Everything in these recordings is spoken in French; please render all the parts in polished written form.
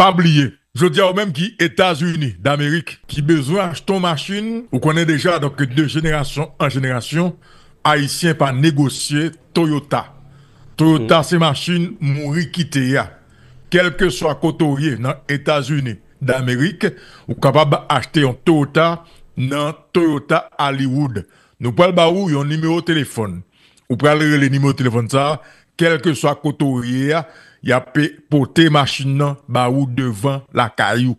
pas oublier. Je dis aux même qui États-Unis d'Amérique qui besoin d'acheter une machine, vous connaissez déjà donc de génération en génération, Haïtiens pas négocier Toyota. Mm. Toyota c'est machine mourir quitter ya. Quel que soit côté dans États-Unis d'Amérique, vous capable d'acheter un Toyota dans Toyota Hollywood. Nous parlons ba ou un numéro de téléphone. Vous prenez le numéro de téléphone ça, quel que soit côté il y a porter machine nan ba ou devant la caillou.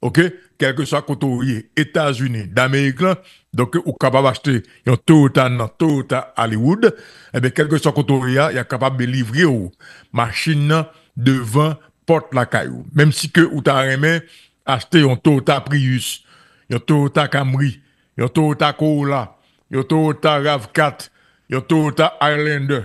OK? Quel que soit côté États-Unis d'Amérique là, donc ou capable acheter un Toyota dans Toyota Hollywood, et bien quel que soit côté il y a capable de livrer ou machine nan devant porte la caillou. Même si que ou t'a remet acheter un Toyota Prius, un Toyota Camry, un Toyota Corolla, un Toyota RAV4, un Toyota Highlander,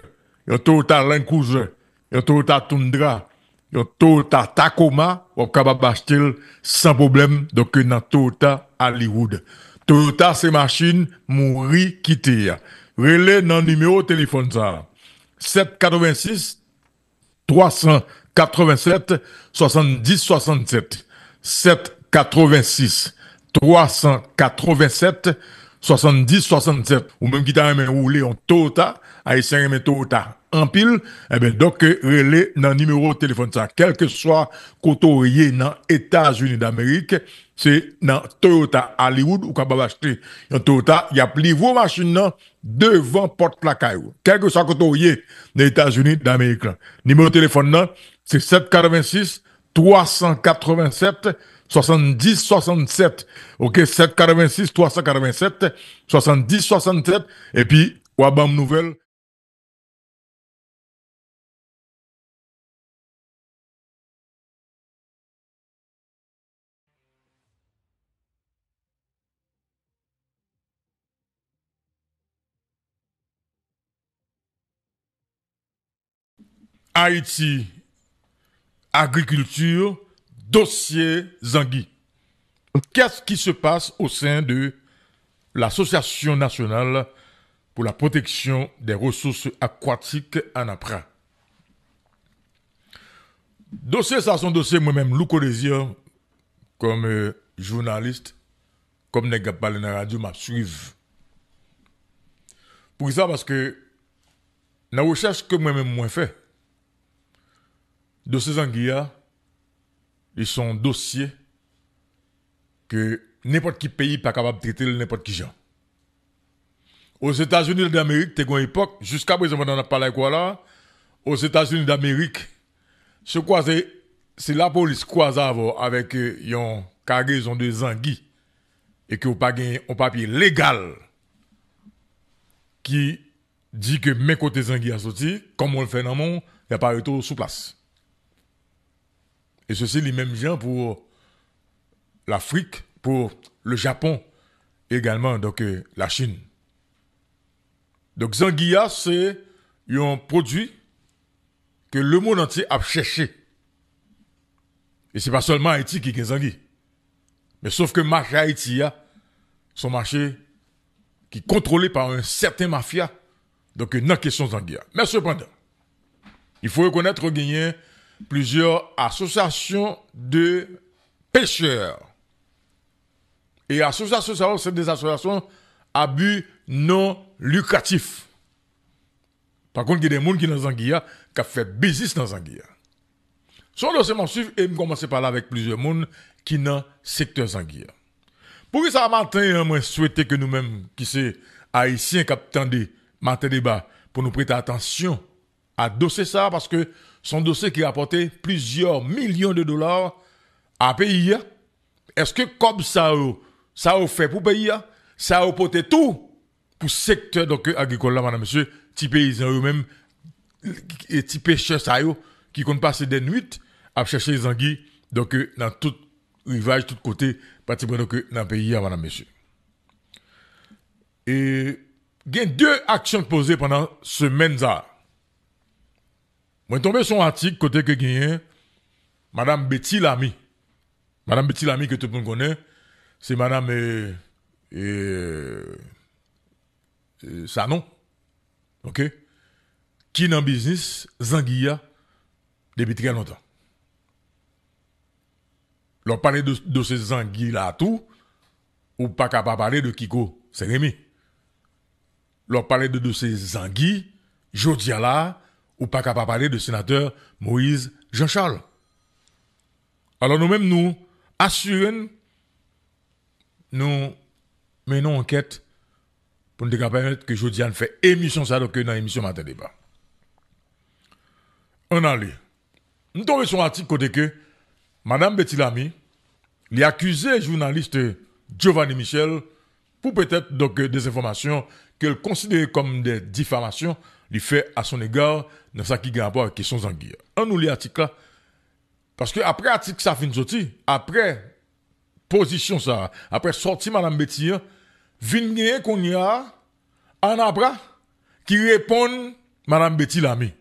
un Toyota Land Cruiser, un Toyota Tundra, un Toyota Tacoma, on capable d'acheter sans problème donc dans Toyota Hollywood. Toyota c'est machine mourir quitter. Relais dans numéro de téléphone ça. 786 387 70 67 786 387 70 67 ou même qui t'a même roulé en Toyota haïtien remet Toyota en pile eh ben donc relais dans numéro de téléphone ça quel que soit côté dans États-Unis d'Amérique c'est dans Toyota Hollywood ou capable acheter un Toyota il y a livre machine nan devant porte placard quel que soit côté dans États-Unis d'Amérique numéro de téléphone nan c'est 786 387 70 67. OK, 786 387 70 67 et puis Wabam nouvelle Haïti agriculture dossier Zangui. Qu'est-ce qui se passe au sein de l'Association nationale pour la protection des ressources aquatiques en APRA? Dossier, ça, son dossier, moi-même, Louko Désir, comme journaliste, comme n'est pas dans la radio, m'a suivi. Pour ça, parce que, dans la recherche que moi-même, moi, fait, dossier Zanguia, ils sont dossiers que n'importe qui pays pas capable de traiter n'importe qui gens. Aux États-Unis d'Amérique, t'es une époque, jusqu'à présent, on a parlé quoi là, aux États-Unis d'Amérique, ce quoi c'est la police croise avec une cargaison de Zangui et que vous pas un papier légal qui dit que mes côtés Zangui a sorti, comme on le fait dans le monde, il n'y a pas de retour sous place. Et ceci, les mêmes gens pour l'Afrique, pour le Japon, également, donc la Chine. Donc Zanguia, c'est un produit que le monde entier a cherché. Et c'est pas seulement Haïti qui est Zangui. Mais sauf que le marché Haïti, son marché qui est contrôlé par un certain mafia, donc non question Zanguia. Mais cependant, il faut reconnaître qu'il y a plusieurs associations de pêcheurs. Et associations, c'est des associations à but non lucratif. Par contre, il y a des gens qui sont dans Zanguia, qui ont fait business dans Zanguia. Son dossier m'a suivi et je commence par là avec plusieurs personnes qui sont dans le secteur Zanguia. Pour que ça matin, moi souhaiter que nous-mêmes, qui sommes haïtiens, qui attendent matin débat, pour nous prêter attention à dossier ça, parce que son dossier qui a apporté plusieurs millions de dollars à pays. Est-ce que comme ça a fait pour pays, ça a apporté tout pour le secteur donc, agricole là, madame, monsieur, petits paysans eux-mêmes, et petits pêcheurs ça qui comptent passer des nuits à chercher les anguilles, donc dans tout rivage, tout côté, pratiquement donc dans le pays, madame, monsieur. Et il y a deux actions posées pendant semaine ça. Moi, tombé sur un article côté que gagne madame Betty Lamy. Madame Betty Lamy que tout le monde connaît, c'est madame Sanon. OK? Qui dans business Zanguia depuis très longtemps. Leur parler de ces anguilles là tout, ou pas capable parler de Kiko, c'est Rémi. Leur parler de ces anguilles, Jodia là, ou pas capable parler de sénateur Moïse Jean-Charles. Alors nous-mêmes, nous assurons, nous menons enquête pour nous permettre que Jodiane fait émission ça, donc dans l'émission Matin Débat. On a lu. Nous tombons sur un article côté que Madame Betty Lamy, il a accusé journaliste Giovanni Michel pour peut-être donc des informations qu'elle considère comme des diffamations lui fait à son égard dans ce qui a rapport avec question Zanguia. On nous lit l'article là. Parce que après l'article ça fin sorti, après position ça, après sortie Madame Betty, vient qu'on y a un abra qui répond Madame Betty Lamy.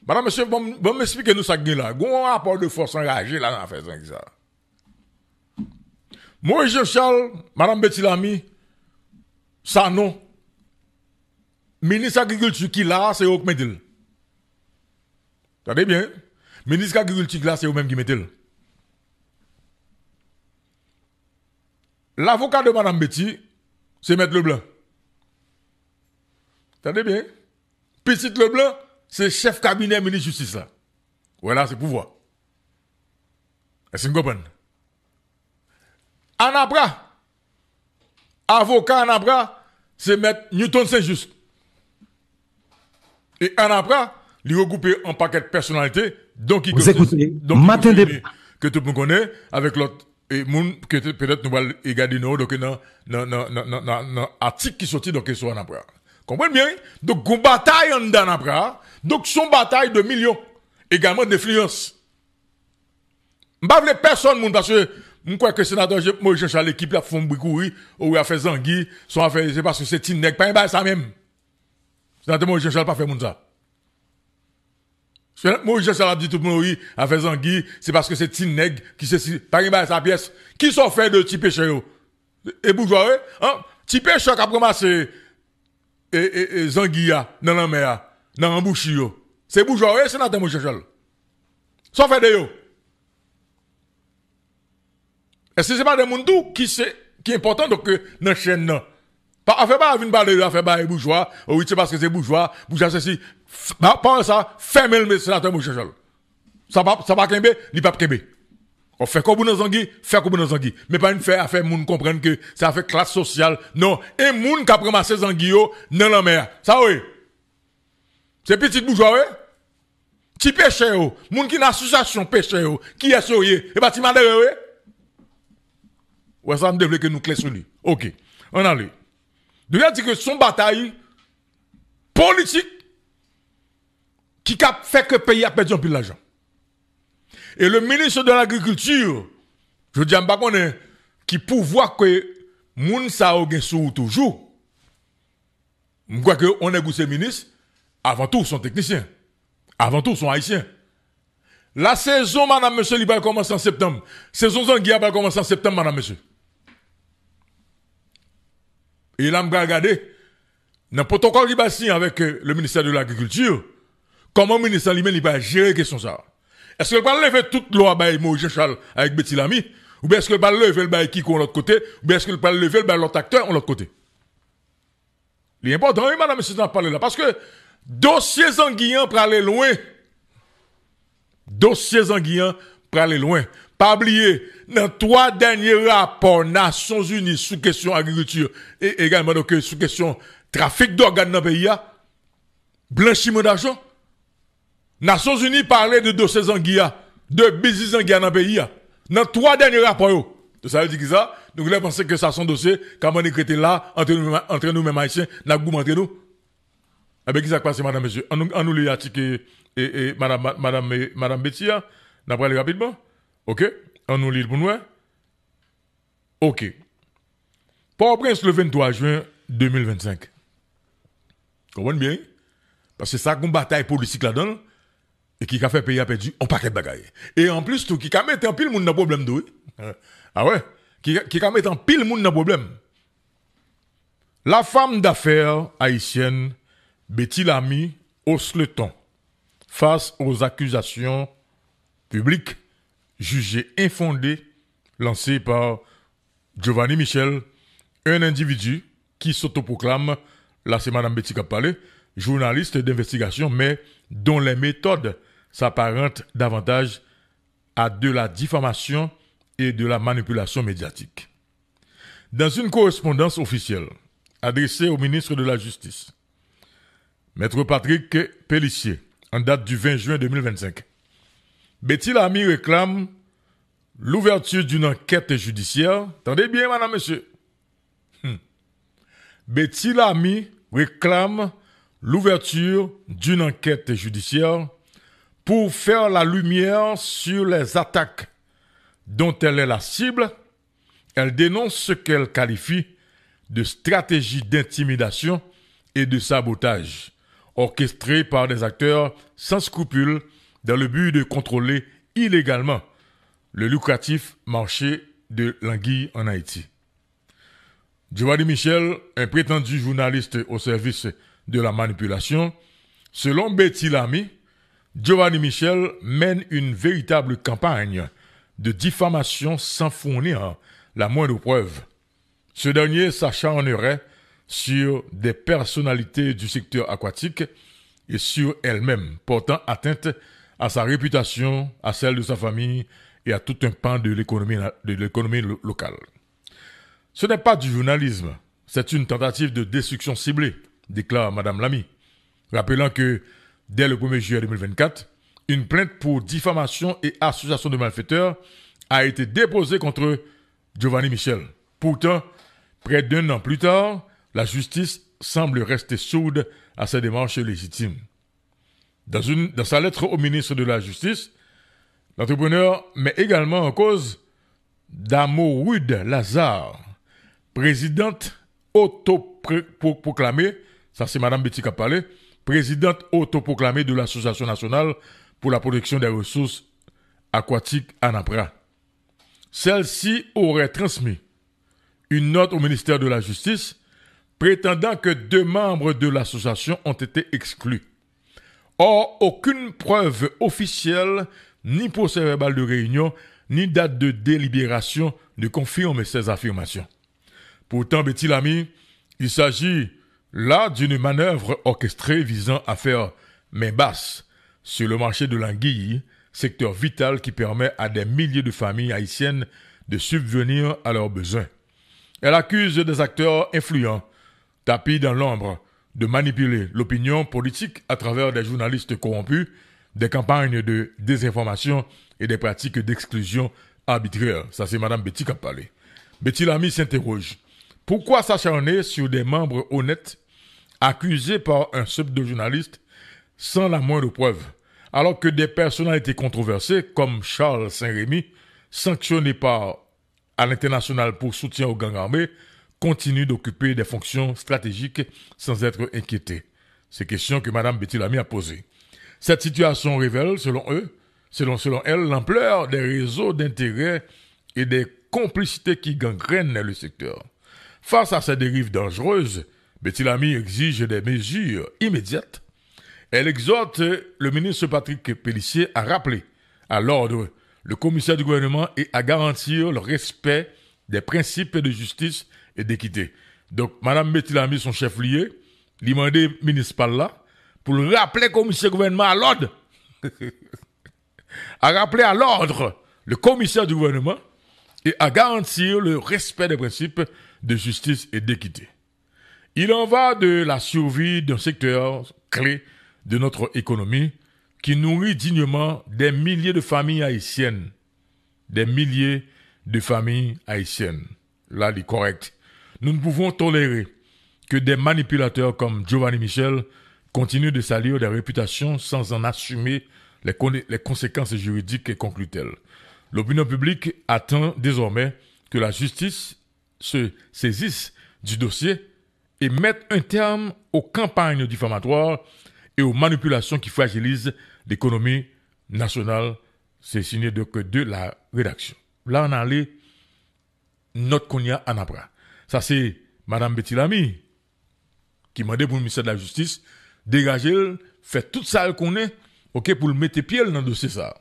Madame, monsieur, bon m'expliquer nous ça là. Gon rapport de force engagée là dans l'affaire ça. Moi, Jean-Charles, Madame Betty Lamy, ça non. Ministre Agriculture qui là, c'est eux qui mettent. Attendez bien. Ministre Agriculture là, c'est eux même qui mettent. L'avocat de Madame Betty, c'est Maître Leblanc. Attendez bien. Petit Leblanc, c'est chef cabinet ministre de justice là. Voilà, c'est pouvoir. Est-ce que vous comprenez? Anabra, avocat Anabra, c'est Maître Newton Saint-Just. Et Anabra, il regroupe en paquet de personnalités, donc il vous écoutez, Matin Débat que tout le monde connaît, avec l'autre, et moun, que peut-être nous allons regarder nous, donc dans article qui sorti, donc sur Anabra. Comprenez bien? Donc, une bataille en Anabra, donc son bataille de millions, également d'influence. M'bavle personne, moun, parce que, je crois que le sénateur Moïse Jean-Charles, l'équipe a fait beaucoup, ou a fait Zangui, sont a fait, c'est parce que c'est Tinnek, pas un bail ça même. Sénateur Moïse Jean-Charles pas fait moun ça. Moïse Jean-Charles a dit tout le monde, oui, a fait Zangui, c'est parce que c'est Tinnek, qui c'est, pas un bail sa pièce. Qui sont fait de petit péché, et bourgeois, hein? Petit péché qui a commencé, et Zangui, dans la mer, dans l'embouchi, c'est bourgeois, sénateur Moïse Jean-Charles. Sont fait de yo. Est-ce que c'est pas des gens qui est important donc dans la chaîne non? Pas affaire pas venir parler d'affaire ba bourgeois, oui c'est parce que c'est bourgeois ceci. Pas ça, fermez le sénateur Moïse Jean-Charles. Ça pas kembe, ni pas kembe. On fait comme dans Zangui, fait comme dans Zangui, mais pas une affaire moun comprendre que ça fait classe sociale. Non, et moun qui a ramassé Zangui yo dans la mer. Ça oui. C'est petit bourgeois oui. Ti péché yo, moun qui n'a association péché yo, qui est soyé, et pas ti madère oui. Ouais, ça me devait que nous clés sur lui. Ok. On a lu. Donc, il a dit que son bataille politique qui a fait que le pays a perdu un peu d'argent. Et le ministre de l'Agriculture, je dis à Mbakone, qui pouvoir que moun sa ou gen sou toujours. Je crois que on est goûté ministre, avant tout son technicien. Avant tout son haïtien. La saison, madame, monsieur, il va commencer en septembre. Saison Zanguia va commencer en septembre, madame, monsieur. Et là, je vais regarder, dans le protocole qui va signer avec le ministère de l'Agriculture, comment le ministère lui-même va gérer la question ça. Est-ce qu'il va lever toute loi by Moïse Jean-Charles avec Betty Lamy, ou bien est-ce qu'il va lever le bail Kiko de l'autre côté, ou bien est-ce qu'il va lever le bail l'autre acteur de l'autre côté? L'important, oui, madame, c'est d'en parler là, parce que dossier Zanguian pour aller loin. Dossier Zanguian pour aller loin. Pas oublier, dans 3 derniers rapports Nations Unies sous question agriculture et également donc sous question trafic d'organes dans le pays, blanchiment d'argent, Nations Unies parlait de dossiers Zanguia, de business Zanguia dans le pays. Dans 3 derniers rapports, ça veut dire que ça, donc là, pensez que ça sont dossiers, quand on est là, entre nous-mêmes haïtiens, n'a pas entre nous. Eh bien, qui ça passe, madame, monsieur? On nous lit l'article et madame Betty, n'a pas aller rapidement? Ok, on nous lit pour nous. Ok. Port-au-Prince le 23 juin 2025. Comprenez bien? Parce que ça, une bataille politique là-dedans, et qui a fait payer à perdu, on paquet de bagaille. Et en plus, tout, qui a mis en pile moun dans problème d'où? Ah ouais? Qui a mis en pile moun dans problème. La femme d'affaires haïtienne, Betty Lamy, hausse le ton face aux accusations publiques jugées infondées lancée par Giovanni Michel, un individu qui s'autoproclame, là c'est Madame Betty qui a parlé, journaliste d'investigation, mais dont les méthodes s'apparentent davantage à de la diffamation et de la manipulation médiatique. Dans une correspondance officielle adressée au ministre de la Justice, Maître Patrick Pélissier, en date du 20 juin 2025, Betty Lamy réclame l'ouverture d'une enquête judiciaire. Attendez bien, madame, monsieur. Betty Lamy réclame l'ouverture d'une enquête judiciaire pour faire la lumière sur les attaques dont elle est la cible. Elle dénonce ce qu'elle qualifie de stratégie d'intimidation et de sabotage orchestrée par des acteurs sans scrupules dans le but de contrôler illégalement le lucratif marché de l'anguille en Haïti. Giovanni Michel, un prétendu journaliste au service de la manipulation, selon Betty Lamy, Giovanni Michel mène une véritable campagne de diffamation sans fournir la moindre preuve. Ce dernier s'acharnerait sur des personnalités du secteur aquatique et sur elle-même, portant atteinte à sa réputation, à celle de sa famille et à tout un pan de l'économie locale. Ce n'est pas du journalisme, c'est une tentative de destruction ciblée, déclare Madame Lamy, rappelant que dès le 1er juillet 2024, une plainte pour diffamation et association de malfaiteurs a été déposée contre Giovanni Michel. Pourtant, près d'un an plus tard, la justice semble rester sourde à ces démarches légitimes. Dans sa lettre au ministre de la Justice, l'entrepreneur met également en cause Damorude Lazare, présidente autoproclamée, ça c'est Madame Betty qui a parlé, présidente autoproclamée de l'Association nationale pour la protection des ressources aquatiques ANAPRA. Celle-ci aurait transmis une note au ministère de la Justice prétendant que 2 membres de l'association ont été exclus. Or, aucune preuve officielle, ni procès-verbal de réunion, ni date de délibération ne confirme ces affirmations. Pourtant, Betty Lamy, il s'agit là d'une manœuvre orchestrée visant à faire main basse sur le marché de l'anguille, secteur vital qui permet à des milliers de familles haïtiennes de subvenir à leurs besoins. Elle accuse des acteurs influents, tapis dans l'ombre, de manipuler l'opinion politique à travers des journalistes corrompus, des campagnes de désinformation et des pratiques d'exclusion arbitraire. Ça, c'est Madame Betty qui a parlé. Betty Lamy s'interroge. Pourquoi s'acharner sur des membres honnêtes, accusés par un pseudo-journaliste, sans la moindre preuve, alors que des personnalités controversées, comme Charles Saint-Rémy, sanctionné à l'international pour soutien aux gangs armés, continuent d'occuper des fonctions stratégiques sans être inquiétés. C'est question que Mme Betty Lamy a posée. Cette situation révèle, selon elle, l'ampleur des réseaux d'intérêts et des complicités qui gangrènent le secteur. Face à ces dérives dangereuses, Betty Lamy exige des mesures immédiates. Elle exhorte le ministre Patrick Pélissier à rappeler à l'ordre le commissaire du gouvernement et à garantir le respect des principes de justice et d'équité. Donc, Mme Betty Lamy, son chef lié, lui demandé municipal là, pour le rappeler commissaire du gouvernement à l'ordre. À rappeler à l'ordre le commissaire du gouvernement et à garantir le respect des principes de justice et d'équité. Il en va de la survie d'un secteur clé de notre économie qui nourrit dignement des milliers de familles haïtiennes. Des milliers de familles haïtiennes. Là, il est correct. Nous ne pouvons tolérer que des manipulateurs comme Giovanni Michel continuent de salir des réputations sans en assumer les conséquences juridiques, conclut-elle. L'opinion publique attend désormais que la justice se saisisse du dossier et mette un terme aux campagnes diffamatoires et aux manipulations qui fragilisent l'économie nationale. C'est signé de la rédaction. Là, on a allé notre Konya Anapra. Ça, c'est Mme Betty Lamy qui m'a demandé pour le ministère de la Justice dégager, faire tout ça qu'on est, ok, pour le mettre pied dans le dossier ça.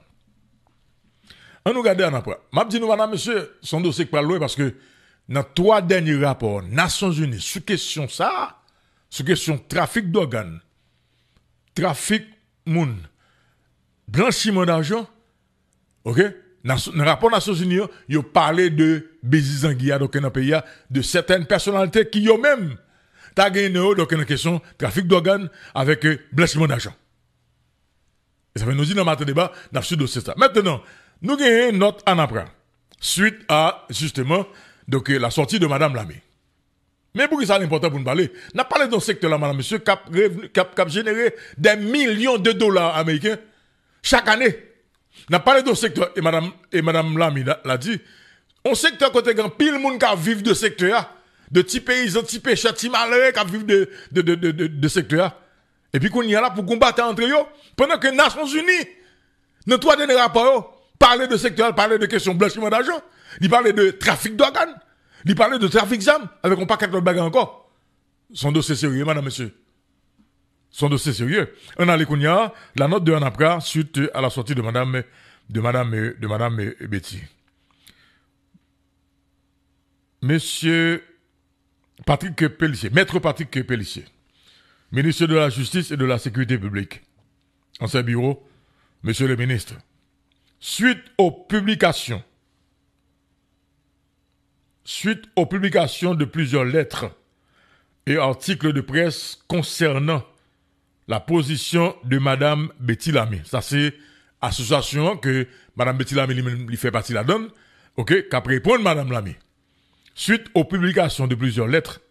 On nous regarde en après. M'a dit nous, madame, monsieur, son dossier pas loin parce que dans 3 derniers rapports, Nations Unies, sous question ça, sous question trafic d'organes, trafic moun, blanchiment d'argent, ok? Dans le rapport Nations Unies, ils ont parlé de Bézizanguia, donc dans le pays, de certaines personnalités qui ont même, t'as gagné, donc une question trafic d'organes avec blanchiment d'argent. Et ça fait nous dire dans notre débat, dans ce dossier ça. Maintenant, nous avons une note en après, suite à, justement, donc, la sortie de Madame Lamy. Mais pour que ça l'important pour nous parler, n'a parlé d'un secteur là, madame, monsieur, qui a généré des millions de dollars américains chaque année. N'a parlé d'un secteur, et madame Lamy l'a dit, un secteur côté grand, pile monde qui vivent de secteur, de petits paysans, petits pêcheurs, petits malheureux qui vivent de secteur. Et puis qu'on y a là pour combattre entre eux, pendant que les Nations Unies, dans 3 derniers rapports, parlaient de secteur, parlaient de questions blanchiment d'argent, ils parlaient de trafic d'organes, ils parlaient de trafic d'armes, avec un paquet de bagages encore. Son dossier sérieux, madame, monsieur. Son dossier sérieux. On a l'écounia, la note de Anapra, suite à la sortie de madame Betty. Monsieur Patrick Pellissier, maître Patrick Pellissier, ministre de la Justice et de la Sécurité publique. En ce bureau, monsieur le ministre, suite aux publications de plusieurs lettres et articles de presse concernant la position de madame Betty Lamy. Ça, c'est association que madame Betty Lamy lui fait partie de la donne, ok, qu'après répondre madame Lamy. Suite aux publications de plusieurs lettres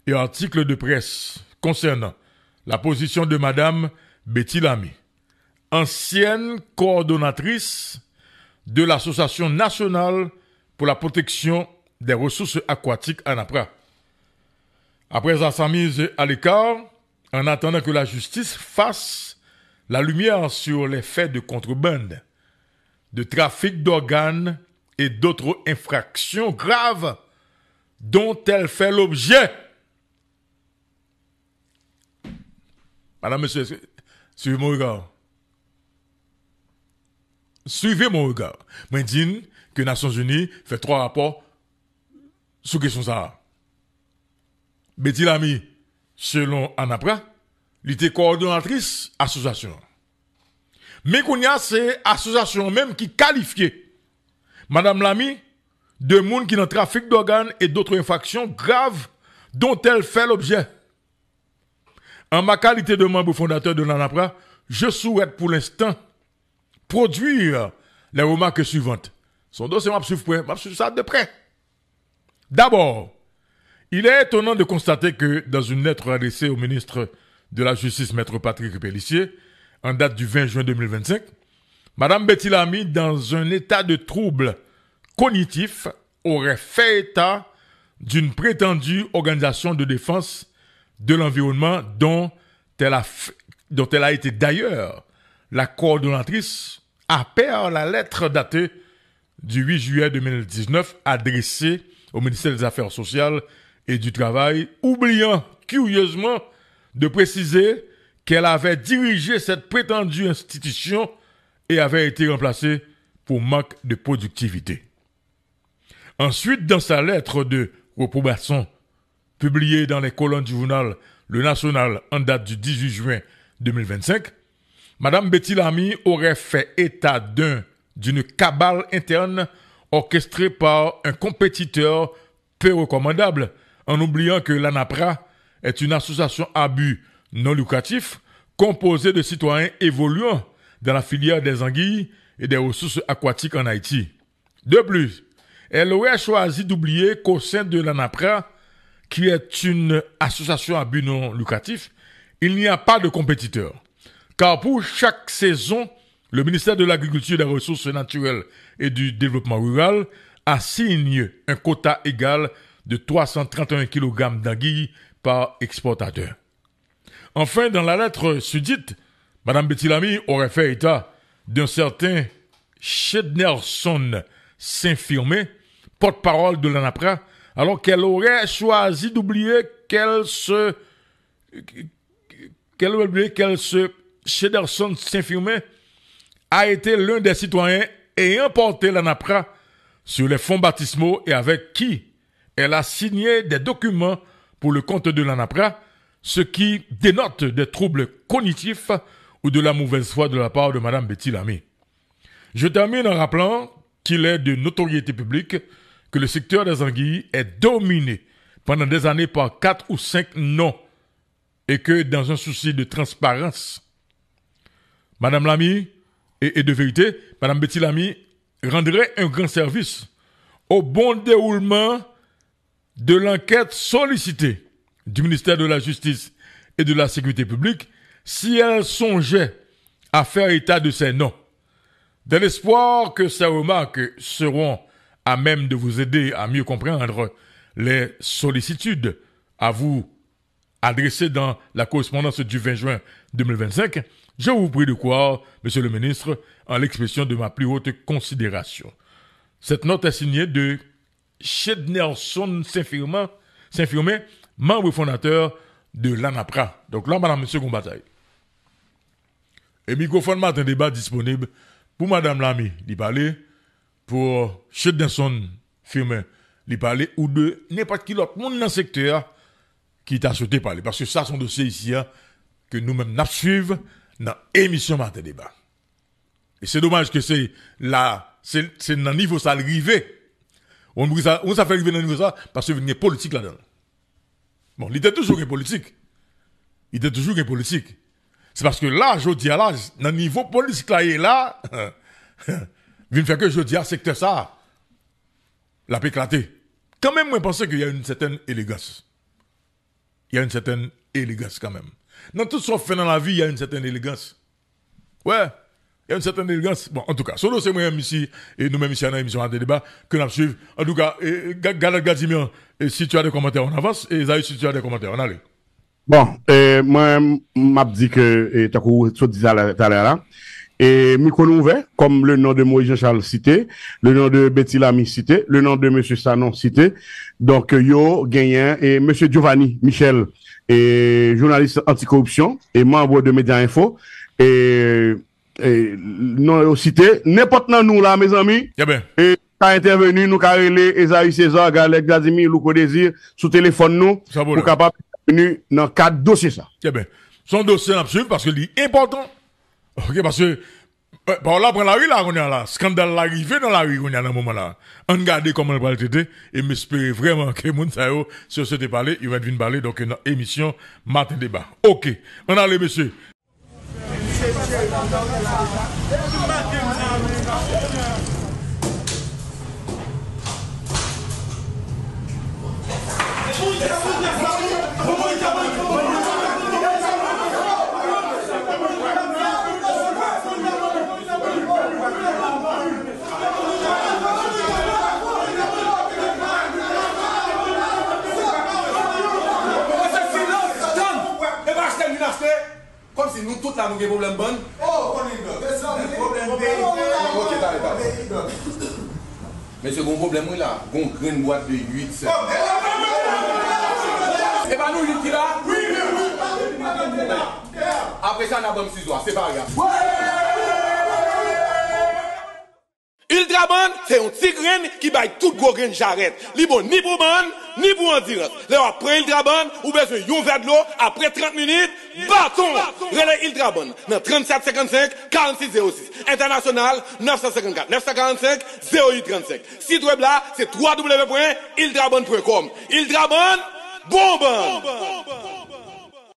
et articles de presse concernant la position de madame Betty Lamy, ancienne coordonnatrice de l'Association nationale pour la protection des ressources aquatiques ANAPRA. Après sa mise à l'écart, en attendant que la justice fasse la lumière sur les faits de contrebande, de trafic d'organes et d'autres infractions graves dont elle fait l'objet. Madame, monsieur, suivez mon regard. Suivez mon regard. Moi, dis que les Nations Unies fait 3 rapports sur question ça. Betty Lamy, selon Anapra, elle était coordonnatrice association. Mais qu'on y a, c'est association même qui qualifiait madame Lamy de monde qui dans trafic d'organes et d'autres infractions graves dont elle fait l'objet. En ma qualité de membre fondateur de l'ANAPRA, je souhaite pour l'instant produire les remarques suivantes. Son dossier m'a suivi ça de près. D'abord, il est étonnant de constater que dans une lettre adressée au ministre de la Justice, maître Patrick Pellissier, en date du 20 juin 2025, madame Betty Lamy, dans un état de trouble cognitif, aurait fait état d'une prétendue organisation de défense de l'environnement dont elle a été d'ailleurs la coordonnatrice après la lettre datée du 8 juillet 2019 adressée au ministère des Affaires sociales et du Travail, oubliant curieusement de préciser qu'elle avait dirigé cette prétendue institution et avait été remplacée pour manque de productivité. Ensuite, dans sa lettre de reprobation publiée dans les colonnes du journal Le National en date du 18 juin 2025, madame Betty Lamy aurait fait état d'une cabale interne orchestrée par un compétiteur peu recommandable, en oubliant que l'ANAPRA est une association à but non lucratif composée de citoyens évoluant dans la filière des anguilles et des ressources aquatiques en Haïti. De plus, elle aurait choisi d'oublier qu'au sein de l'ANAPRA, qui est une association à but non lucratif, il n'y a pas de compétiteur. Car pour chaque saison, le ministère de l'Agriculture, des Ressources naturelles et du Développement rural assigne un quota égal de 331 kg d'anguilles par exportateur. Enfin, dans la lettre sudite, madame Betty Lamy aurait fait état d'un certain Chednerson Saint-Firmé, porte-parole de l'ANAPRA, alors qu'elle aurait choisi d'oublier qu'elle se Chednerson Saint-Firmé a été l'un des citoyens ayant porté l'ANAPRA sur les fonds baptismaux et avec qui elle a signé des documents pour le compte de l'ANAPRA, ce qui dénote des troubles cognitifs ou de la mauvaise foi de la part de Mme Betty Lamy. Je termine en rappelant qu'il est de notoriété publique que le secteur des anguilles est dominé pendant des années par 4 ou 5 noms et que dans un souci de transparence, Mme Lamy et de vérité, Mme Betty Lamy rendrait un grand service au bon déroulement de l'enquête sollicitée du ministère de la Justice et de la Sécurité publique si elle songeait à faire état de ces noms. Dans l'espoir que ces remarques seront à même de vous aider à mieux comprendre les sollicitudes à vous adressées dans la correspondance du 20 juin 2025, je vous prie de croire, Monsieur le ministre, en l'expression de ma plus haute considération. Cette note est signée de Chednerson Saint-Firmin, membre fondateur de l'ANAPRA. Donc là, Madame Monsieur Gombataille. Et microphone matin débat disponible pour Madame Lamy, d'y parler, pour Chednerson Firmin, d'y parler, ou de n'importe qui autre monde dans le secteur qui t'a souhaité parler. Parce que ça, son dossier ici, hein, que nous-mêmes nous suivons dans l'émission matin débat. Et c'est dommage que c'est là, c'est dans le niveau ça arrivé. On ça fait arriver dans le niveau ça parce qu'il y a politique là-dedans. Bon, il était toujours une politique. C'est parce que là, je dis là, dans le niveau politique là, il est là, vient faire que je dis à secteur ça, l'a éclaté. Quand même, moi, je pense qu'il y a une certaine élégance. Quand même. Dans tout ce qu'on fait dans la vie, il y a une certaine élégance. Ouais. Il y a une certaine élégance. Bon, en tout cas, solo, c'est moi-même ici, et nous-mêmes ici, dans l'émission à débat, que nous suivons. En tout cas, Galad Gadimian, si tu as des commentaires, on avance, et Zahir, si tu as des commentaires, on allait. Bon, moi, m'a dit que, t'as couru, tu disais tout à l'heure là, et micro ouvert, comme le nom de Moïse Jean-Charles cité, le nom de Betty Lamy cité, le nom de Monsieur Sanon cité, donc, yo, gagnant, et Monsieur Giovanni Michel, et journaliste anticorruption, et membre de Média Info, et non cité n'importe nous là mes amis et qu'a intervenu nous qu'a relé Esaïe César Galek Vladimir Louko Désir sous téléphone nous pour capable venir dans quatre dossiers ça. Bien son dossier absolu parce que c'est important. OK parce que par là prend la rue là on est là scandale l'arrivée dans la rue on est à un moment là. On regarde comment on va le traiter et m'espérer vraiment que moun sa yo sur ce parler il va venir parler donc une émission matin débat. OK, on a les messieurs. Comme si nous tous là nous avons des problèmes bonnes. Oh, on est problème. Ok, t'arrêtes. Mais c'est un problème là. On a une boîte de 8. C'est pas nous qui là? Oui. Après ça, on a bon ciseau. C'est pas grave. Ultraban, c'est un petit grain qui baille tout gros grain j'arrête. Li bon ni pour ban, ni pour en direct. Là après Ultraban, ou besoin yon verre de l'eau, après 30 minutes, bâton. Relais Ultraban, dans 37 55 46 06. International, 954 945 0835. Site web là, c'est www.ultraban.com. Ultraban, bon ban.